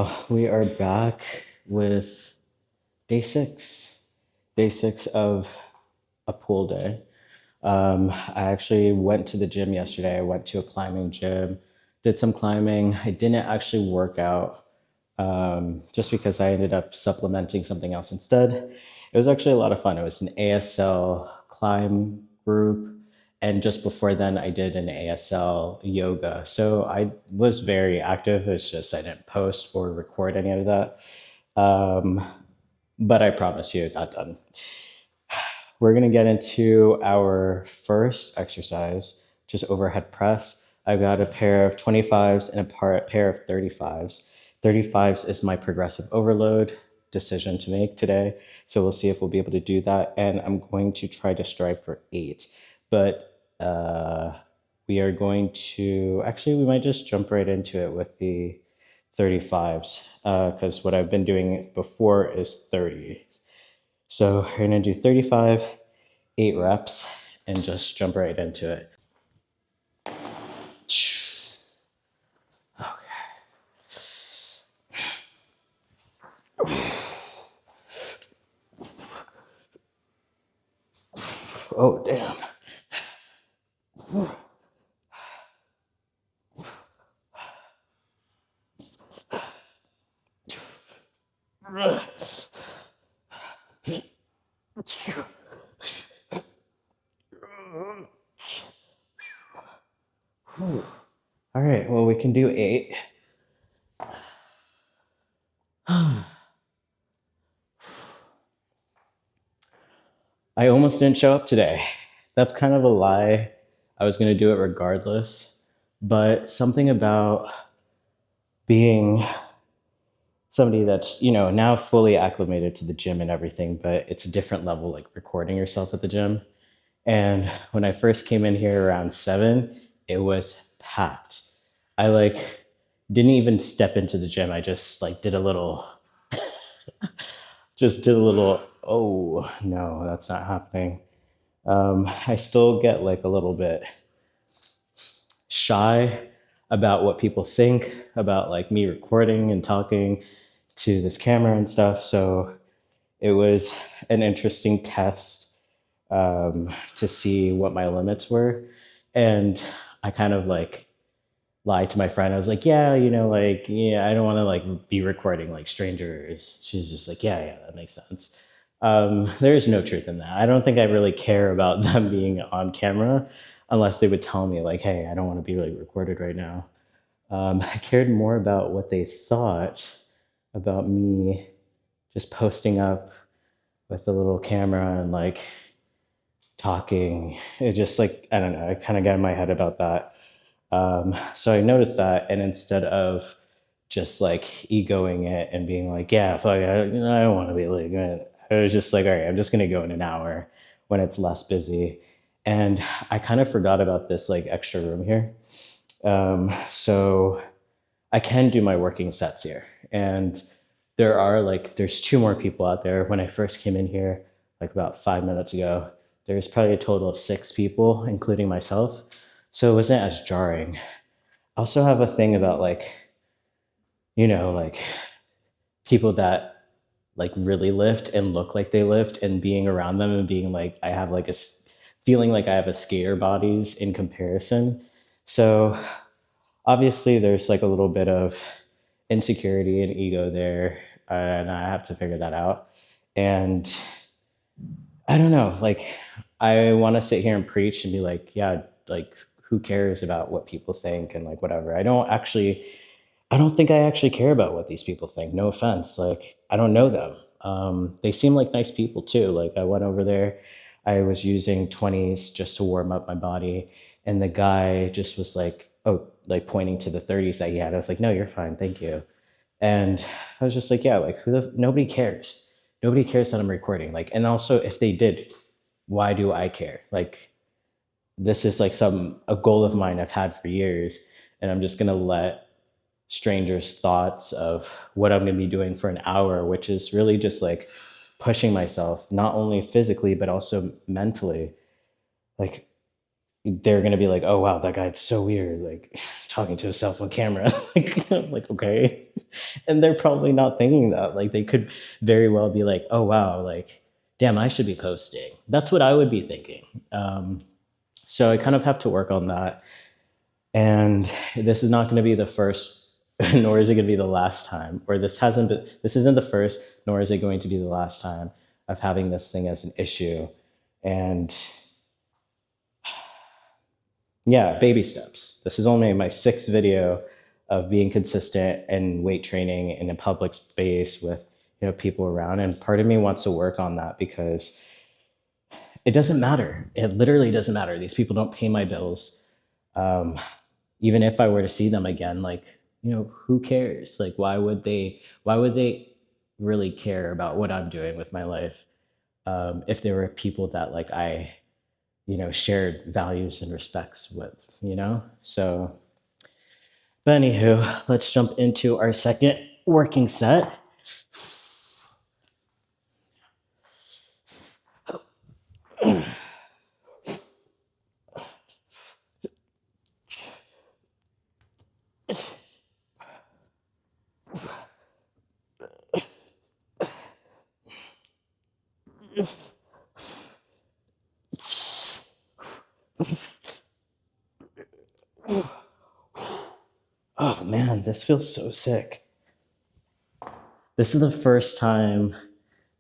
y'all. We are back with day six. Day six of a pool day. I actually went to the gym yesterday. I went to a climbing gym, did some climbing. I didn't actually work out just because I ended up supplementing something else instead. It was actually a lot of fun. It was an ASL climb group. And just before then, I did an ASL yoga. So I was very active. It's just I didn't post or record any of that. Um, but I promise you, it got done. We're going to get into our first exercise, just overhead press. I've got a pair of 25s and a pair of 35s. 35s is my progressive overload decision to make today. So we'll see if we'll be able to do that. And I'm going to try to strive for 8. But we are going to, actually, we might just jump right into it with the 35s because what I've been doing before is 30. So we're going to do 35, 8 reps, and just jump right into it. Oh, damn. All right, well, we can do 8. I almost didn't show up today. That's kind of a lie. I was going to do it regardless, but something about being somebody that's, now fully acclimated to the gym and everything, but it's a different level, like recording yourself at the gym. And when I first came in here around 7, it was packed. I didn't even step into the gym. I just did a little oh no, that's not happening. I still get a little bit shy about what people think about me recording and talking to this camera and stuff. So it was an interesting test to see what my limits were. And I kind of lied to my friend. I was like, yeah, yeah, I don't want to be recording strangers. She's just like, yeah, that makes sense. There's no truth in that. I don't think I really care about them being on camera unless they would tell me hey, I don't want to be recorded right now. I cared more about what they thought about me just posting up with the little camera and talking. It just I don't know, I kind of got in my head about that. So I noticed that, and instead of just egoing it and being yeah, fuck, I don't want to be late, I was just all right, I'm just gonna go in an hour when it's less busy. And I kind of forgot about this extra room here. So I can do my working sets here, and there's 2 more people out there. When I first came in here, about 5 minutes ago, there's probably a total of 6 people, including myself. So it wasn't as jarring. I also have a thing about you know, like people that really lift and look like they lift, and being around them and being I have feeling like I have a skater bodies in comparison. So obviously there's a little bit of insecurity and ego there, and I have to figure that out. And I don't know, I want to sit here and preach and be yeah, who cares about what people think and whatever. I don't think I actually care about what these people think. No offense. I don't know them. They seem like nice people too. I went over there, I was using 20s just to warm up my body, and the guy just was oh, pointing to the 30s that he had. I was like, no, you're fine, thank you. And I was just yeah, nobody cares. Nobody cares that I'm recording. And also, if they did, why do I care? This is a goal of mine I've had for years, and I'm just gonna let strangers' thoughts of what I'm gonna be doing for an hour, which is really just pushing myself, not only physically but also mentally. Like they're gonna be like, "Oh wow, that guy's so weird, like talking to himself on camera." Like, I'm like, okay, and they're probably not thinking that. Like, they could very well be like, "Oh wow, like, damn, I should be posting." That's what I would be thinking. So I kind of have to work on that. And this is not going to be the first, nor is it going to be the last time, or this isn't the first, nor is it going to be the last time of having this thing as an issue. And yeah, baby steps. This is only my sixth video of being consistent and weight training in a public space with people around, and part of me wants to work on that because it doesn't matter. It literally doesn't matter. These people don't pay my bills. Um, Even if I were to see them again, like, who cares? Like, why would they really care about what I'm doing with my life? If there were people that like I, shared values and respects with, So, but anywho, let's jump into our second working set. Oh man, this feels so sick. This is the first time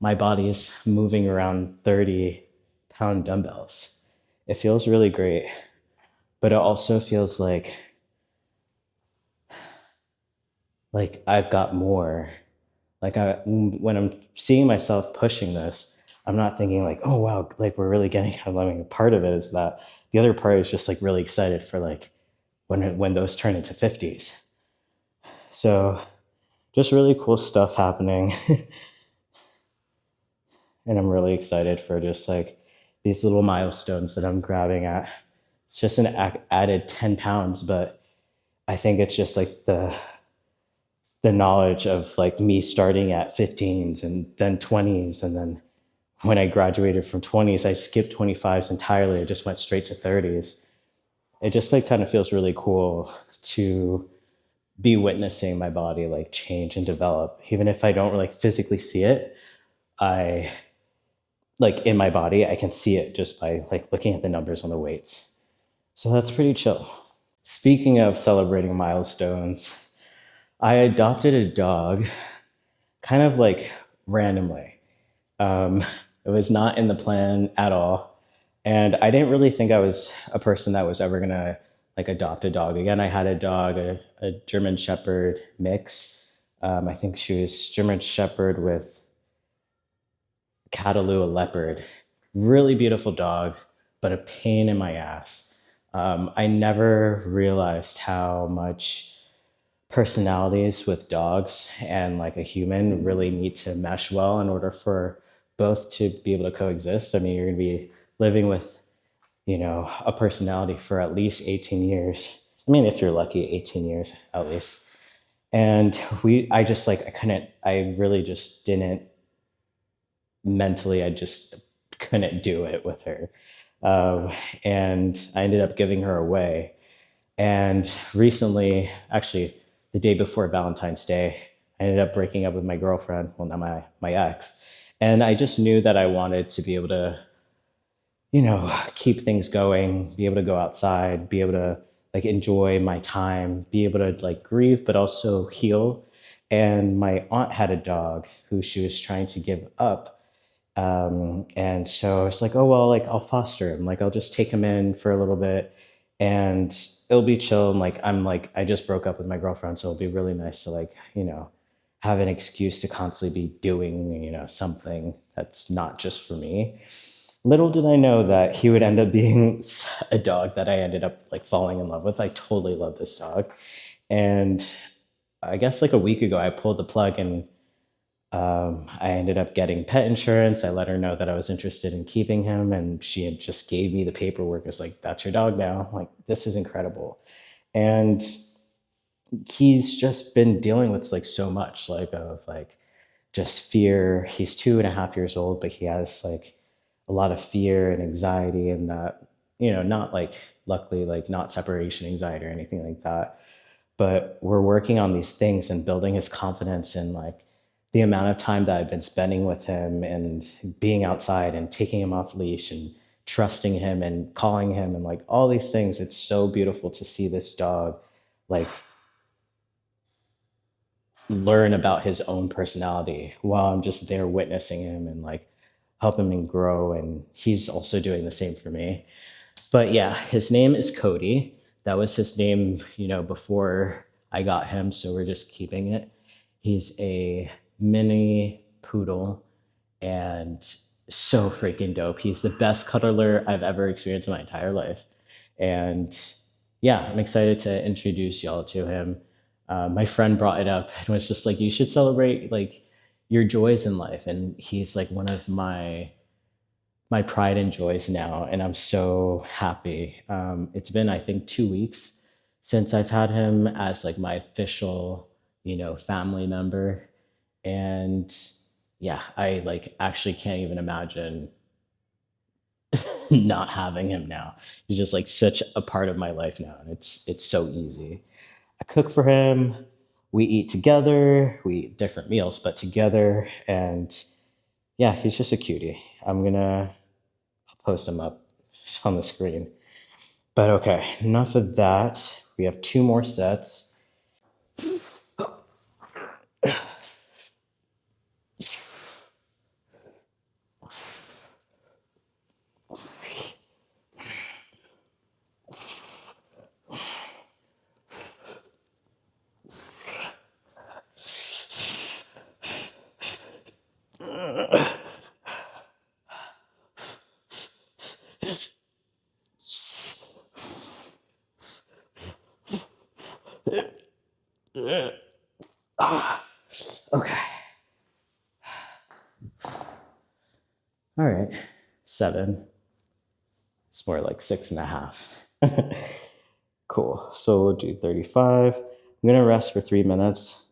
my body is moving around 30-pound dumbbells. It feels really great, but it also feels like I've got more. Like when I'm seeing myself pushing this, I'm not thinking like, oh wow, like we're really getting. I mean, part of it is that the other part is just like really excited for like when those turn into 50s. So just really cool stuff happening, and I'm really excited for just like these little milestones that I'm grabbing at. It's just an added 10 pounds, but I think it's just like the knowledge of like me starting at 15s and then 20s, and then when I graduated from 20s, I skipped 25s entirely. I just went straight to 30s. It just like kind of feels really cool to be witnessing my body like change and develop, even if I don't like physically see it. I like in my body, I can see it just by like looking at the numbers on the weights. So that's pretty chill. Speaking of celebrating milestones, I adopted a dog kind of like randomly. Um, it was not in the plan at all. And I didn't really think I was a person that was ever gonna like adopt a dog again. I had a dog, a German Shepherd mix. I think she was German Shepherd with Cataloo, a leopard. Really beautiful dog, but a pain in my ass. I never realized how much personalities with dogs and like a human really need to mesh well in order for both to be able to coexist. I mean, you're going to be living with, a personality for at least 18 years. I mean, if you're lucky, 18 years at least. And I just like, I really just didn't mentally, I just couldn't do it with her. Um, and I ended up giving her away. And recently, actually, the day before Valentine's Day, I ended up breaking up with my girlfriend, well, not my ex. And I just knew that I wanted to be able to, keep things going, be able to go outside, be able to like enjoy my time, be able to like grieve, but also heal. And my aunt had a dog who she was trying to give up, and so it's like, oh, well, like I'll foster him. Like I'll just take him in for a little bit and it'll be chill. And like, I just broke up with my girlfriend. So it'll be really nice to like, have an excuse to constantly be doing, something that's not just for me. Little did I know that he would end up being a dog that I ended up like falling in love with. I totally love this dog. And I guess like a week ago, I pulled the plug and I ended up getting pet insurance. I let her know that I was interested in keeping him, and she had just gave me the paperwork. It was like, "That's your dog now." Like, this is incredible, and he's just been dealing with like so much, like of like just fear. He's 2.5 years old, but he has like a lot of fear and anxiety, and that. not like, luckily, like not separation anxiety or anything like that. But we're working on these things and building his confidence, and like the amount of time that I've been spending with him and being outside and taking him off leash and trusting him and calling him and like all these things. It's so beautiful to see this dog like learn about his own personality while I'm just there witnessing him and like helping him grow. And he's also doing the same for me. But yeah, his name is Cody. That was his name, before I got him. So we're just keeping it. He's a mini poodle and so freaking dope. He's the best cuddler I've ever experienced in my entire life. And yeah, I'm excited to introduce y'all to him. My friend brought it up and was just like, you should celebrate like your joys in life. And he's like one of my pride and joys now, and I'm so happy. It's been, I think, 2 weeks since I've had him as like my official, family member, and yeah, I like actually can't even imagine not having him now. He's just like such a part of my life now, and it's so easy. I cook for him. We eat together. We eat different meals, but together, and yeah, he's just a cutie. I'll post him up on the screen. But okay, enough of that. We have two more sets. Okay. All right. 7. It's more like 6.5. Cool. So we'll do 35. I'm going to rest for 3 minutes.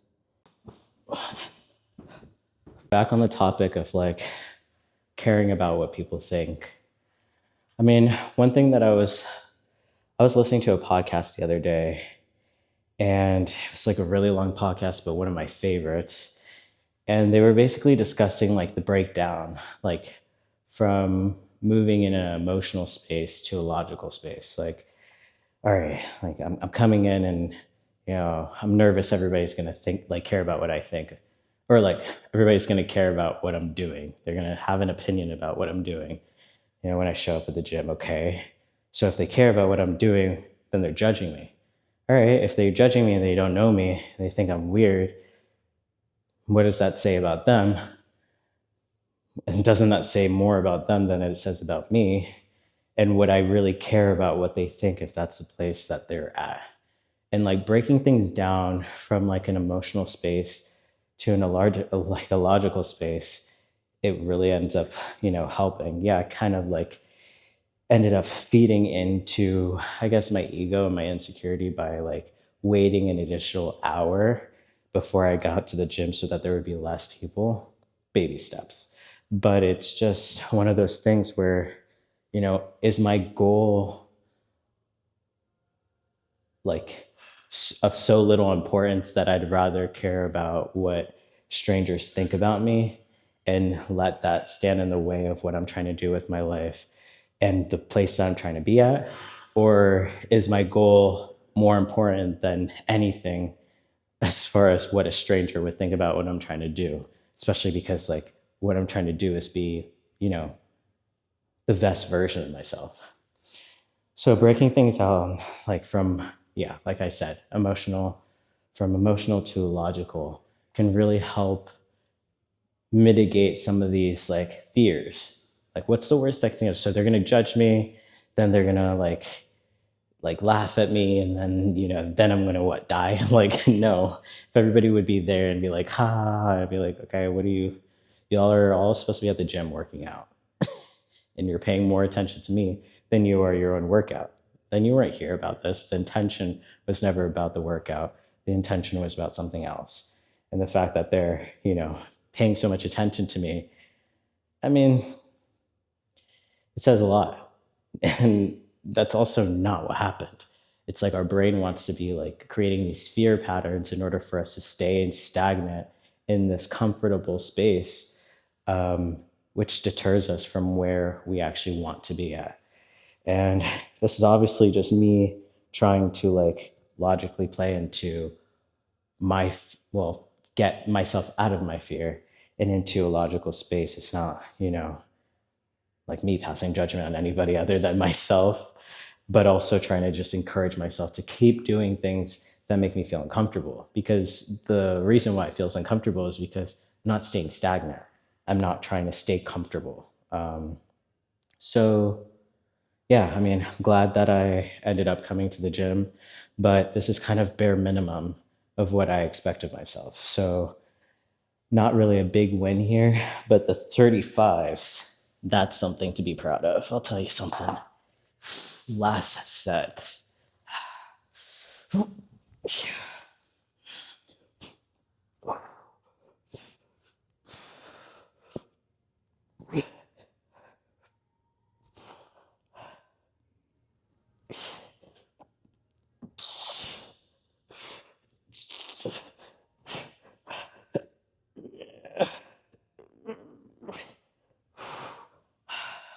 Back on the topic of like caring about what people think. I mean, one thing that I was listening to a podcast the other day, and it was like a really long podcast, but one of my favorites. And they were basically discussing like the breakdown, like from moving in an emotional space to a logical space. Like, all right, like I'm coming in and, I'm nervous. Everybody's going to think, like, care about what I think, or like everybody's going to care about what I'm doing. They're going to have an opinion about what I'm doing, when I show up at the gym. Okay. So if they care about what I'm doing, then they're judging me. All right. If they're judging me and they don't know me, they think I'm weird, what does that say about them? And doesn't that say more about them than it says about me? And would I really care about what they think if that's the place that they're at? And like breaking things down from like an emotional space to a logical space, it really ends up, helping. Yeah, kind of like ended up feeding into, I guess, my ego and my insecurity by like waiting an additional hour before I got to the gym so that there would be less people. Baby steps. But it's just one of those things where, is my goal like of so little importance that I'd rather care about what strangers think about me and let that stand in the way of what I'm trying to do with my life and the place that I'm trying to be at? Or is my goal more important than anything as far as what a stranger would think about what I'm trying to do? Especially because like what I'm trying to do is be, the best version of myself. So breaking things down, like from, yeah, like I said, from emotional to logical, can really help mitigate some of these like fears. Like, what's the worst thing? So they're gonna judge me, then they're gonna like laugh at me, and then then I'm gonna what, die? Like, no. If everybody would be there and be like, ha, I'd be like, okay, what do y'all are all supposed to be at the gym working out, and you're paying more attention to me than you are your own workout. Then you weren't here about this. The intention was never about the workout. The intention was about something else. And the fact that they're, paying so much attention to me, I mean, it says a lot. And that's also not what happened. It's like our brain wants to be like creating these fear patterns in order for us to stay stagnant in this comfortable space, um, which deters us from where we actually want to be at. And this is obviously just me trying to like logically play into well, get myself out of my fear and into a logical space. It's not, like me passing judgment on anybody other than myself, but also trying to just encourage myself to keep doing things that make me feel uncomfortable. Because the reason why it feels uncomfortable is because I'm not staying stagnant. I'm not trying to stay comfortable. So, yeah, I mean, I'm glad that I ended up coming to the gym, but this is kind of bare minimum of what I expect of myself. So, not really a big win here, but the 35s, that's something to be proud of. I'll tell you something. Last set.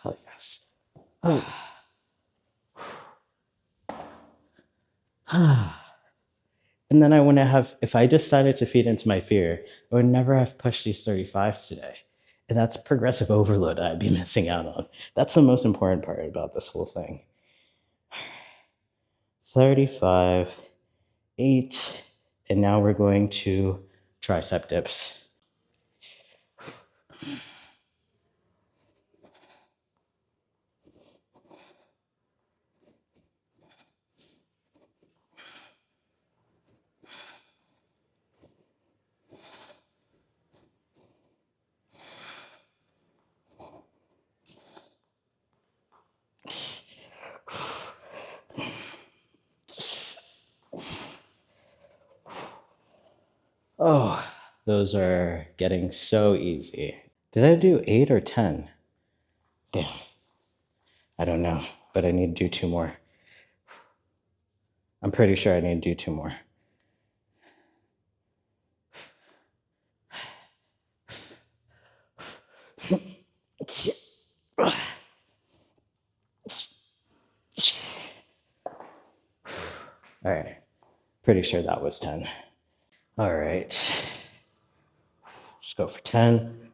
Oh, yes. And then I wouldn't have, if I decided to feed into my fear, I would never have pushed these 35s today. And that's progressive overload I'd be missing out on. That's the most important part about this whole thing. 35, 8, and now we're going to tricep dips. Oh, those are getting so easy. Did I do 8 or 10? Damn. I don't know, but I need to do 2 more. I'm pretty sure I need to do 2 more. All right. Pretty sure that was 10. All right. Let's go for 10.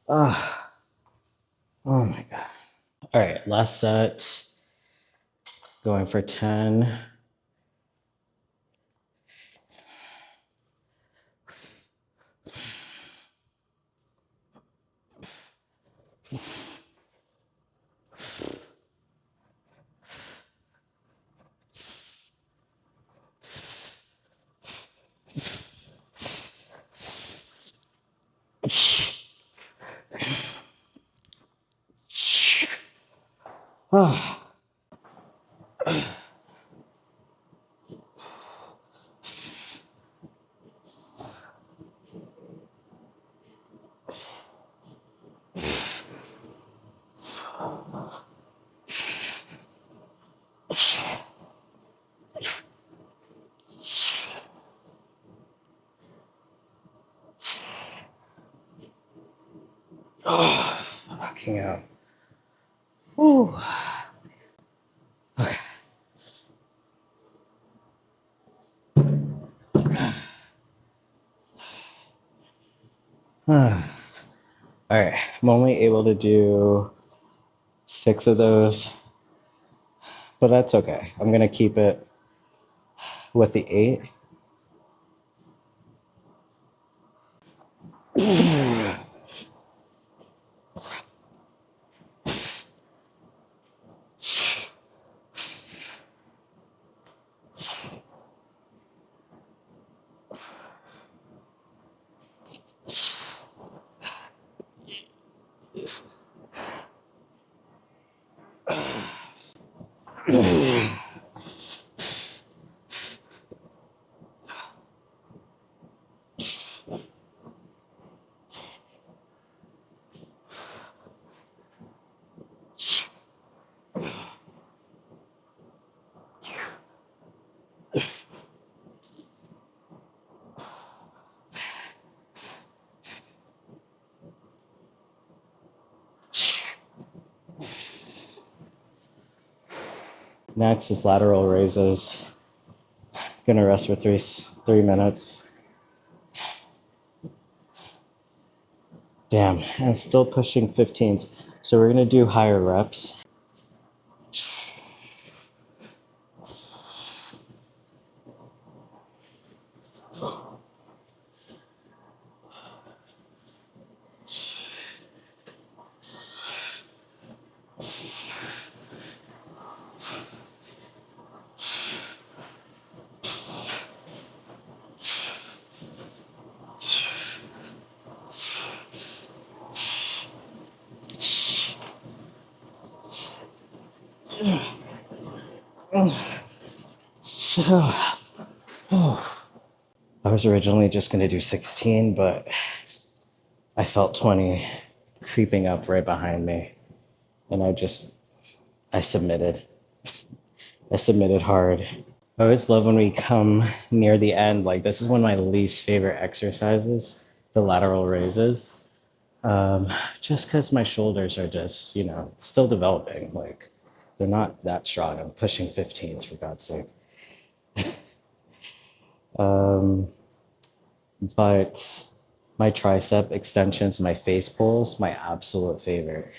Ah, oh my God. All right, last set. Going for 10. Ah. Oh, fucking hell. Ooh. Okay. All right, I'm only able to do 6 of those, but that's okay. I'm gonna keep it with the 8. Next is lateral raises. Gonna rest for 3 minutes. Damn, I'm still pushing 15s. So we're gonna do higher reps. I was originally just gonna do 16, but I felt 20 creeping up right behind me, and I submitted. I submitted hard. I always love when we come near the end. Like, this is one of my least favorite exercises, the lateral raises. Just because my shoulders are just, still developing. Like, they're not that strong. I'm pushing 15s, for God's sake. But my tricep extensions, my face pulls, my absolute favorite.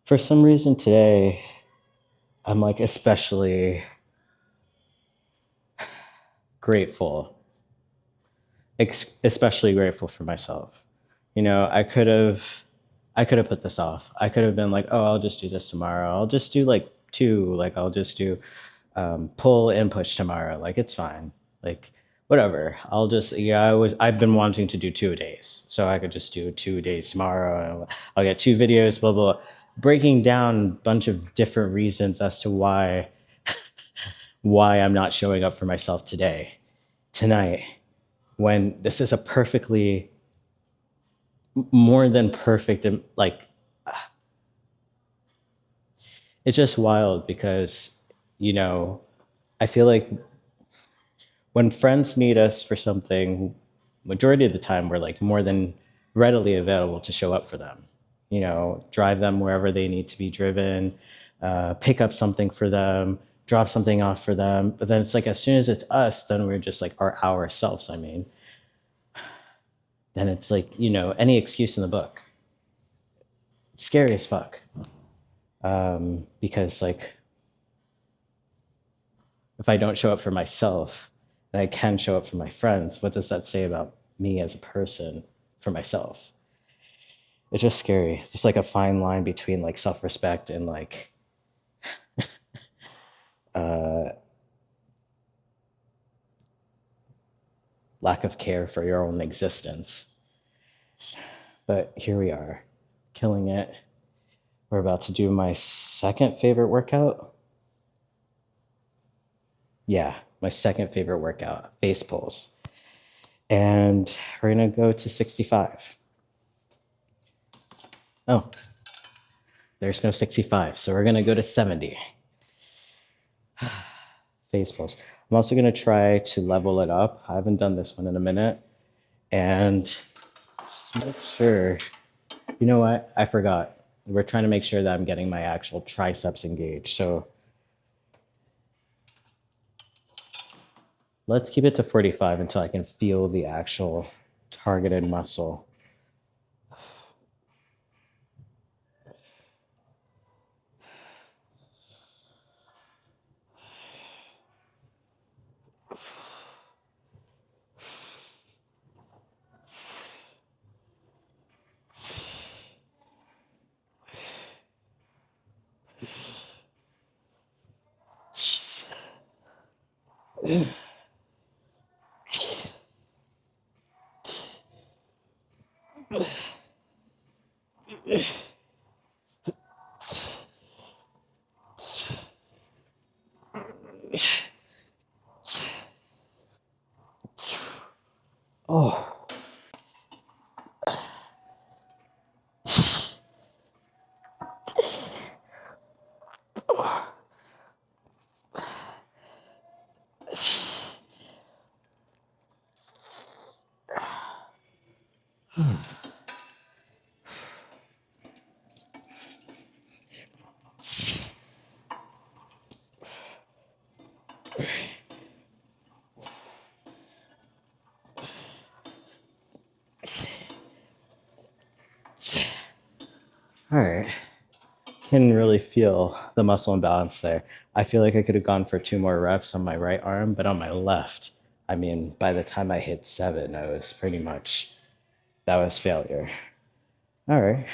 For some reason today, I'm like especially grateful, especially grateful for myself. I could have put this off. I could have been like, oh, I'll just do this tomorrow. I'll just do like two. Like, I'll just do pull and push tomorrow. Like, it's fine. Like, whatever. I've been wanting to do 2 days. So I could just do 2 days tomorrow. And I'll get 2 videos, blah, blah, blah. Breaking down a bunch of different reasons as to why I'm not showing up for myself tonight, when this is a perfectly more than perfect, and like, it's just wild because, I feel like when friends need us for something, majority of the time we're like more than readily available to show up for them. You know, drive them wherever they need to be driven, pick up something for them, drop something off for them. But then it's like as soon as it's us, then we're just like our ourselves. I mean, then it's like, you know, any excuse in the book. It's scary as fuck. Because like if I don't show up for myself and I can show up for my friends, what does that say about me as a person for myself? It's just scary. It's like a fine line between like self-respect and like uh, lack of care for your own existence. But here we are, killing it. We're about to do my second favorite workout. Yeah, my second favorite workout, face pulls. And we're gonna go to 65. Oh, there's no 65, so we're gonna go to 70. Face pulls. I'm also gonna try to level it up. I haven't done this one in a minute. And just make sure, you know what? I forgot. We're trying to make sure that I'm getting my actual triceps engaged. So let's keep it to 45 until I can feel the actual targeted muscle. Oh. All right. Can really feel the muscle imbalance there. I feel like I could have gone for 2 more reps on my right arm, but on my left, I mean, by the time I hit 7, I was pretty much, that was failure. All right.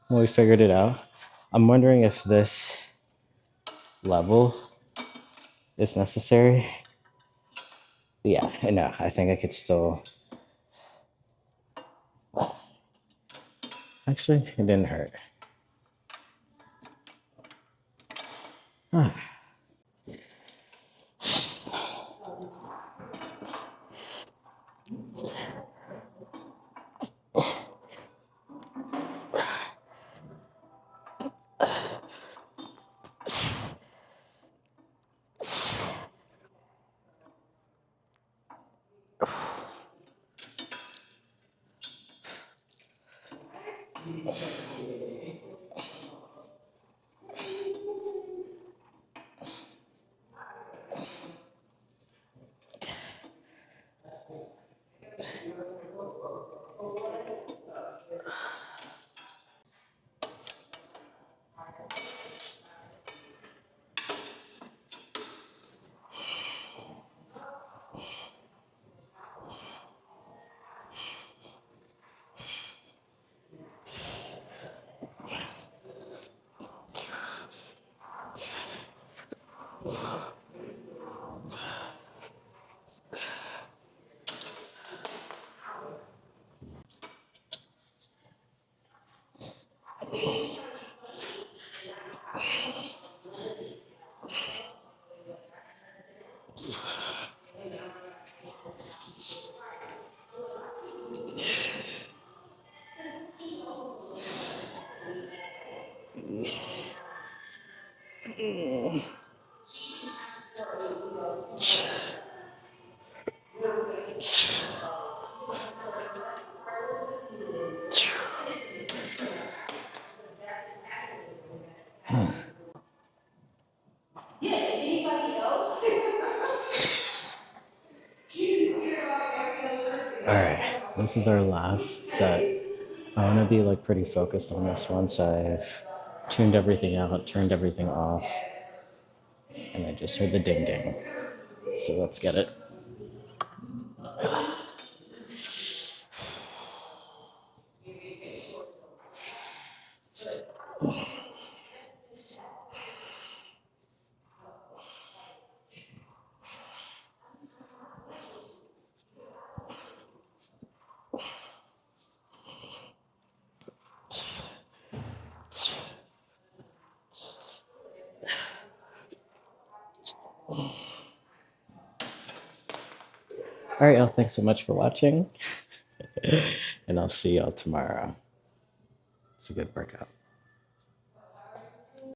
Well, we figured it out. I'm wondering if this level is necessary. Yeah, no, I think I could still. Actually, it didn't hurt. Ah. Yeah, anybody else? All right, this is our last set. I want to be like pretty focused on this one, so I've tuned everything out, turned everything off, and I just heard the ding ding. So let's get it. All right, y'all, thanks so much for watching, and I'll see y'all tomorrow. It's a good workout.